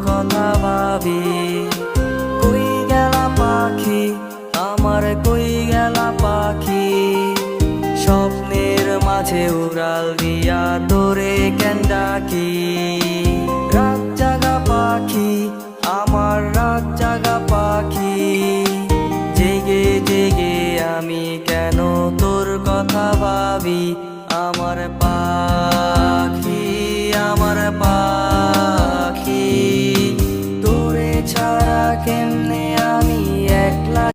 কথা ভাবি। কই গেলা পাখি আমার, কই গেলা পাখি, স্বপ্নের মাঝে উড়াল দিয়া তোরে কেন ডাকি। রাত জাগা পাখি আমার, রাত জাগা পাখি, জেগে জেগে আমি কেন তোর কথা ভাবি। আমার পাখি, আমার পাখি, তোরে ছাড়া কেন